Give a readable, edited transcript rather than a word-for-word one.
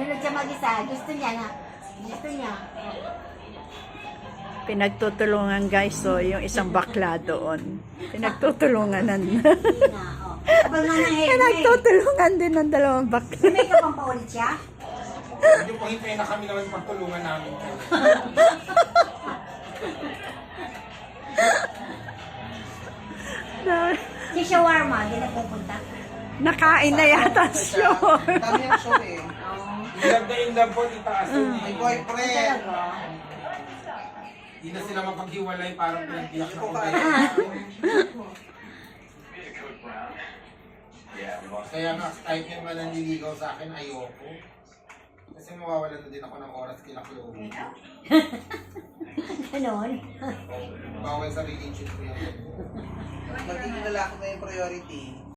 nanonood siya mag-isa. Gusto niya na. Gusto niya. Pinagtutulungan guys, so yung isang bakla doon. Pinagtutulungan Na, oh. Abang nga ng head Pinagtutulungan din ng dalawang bakla. May ka pang paulit siya? Hindi po hintayin na kami naman pagtulungan namin. Si shawarma, di na pupunta. Nakain na yata siya. Dami ang show eh. In love po, itaas yun May eh. boyfriend. Talaga. Hindi na sila mapaghiwalay, parang pinagbiyak na ko. Kaya nga, kahit yung mananiligaw sa akin, ayoko. Kasi mawawalan na din ako ng oras kila Chloe. Ganon. Bawal sa relationship ko yun. Magiging lalaki na yung priority.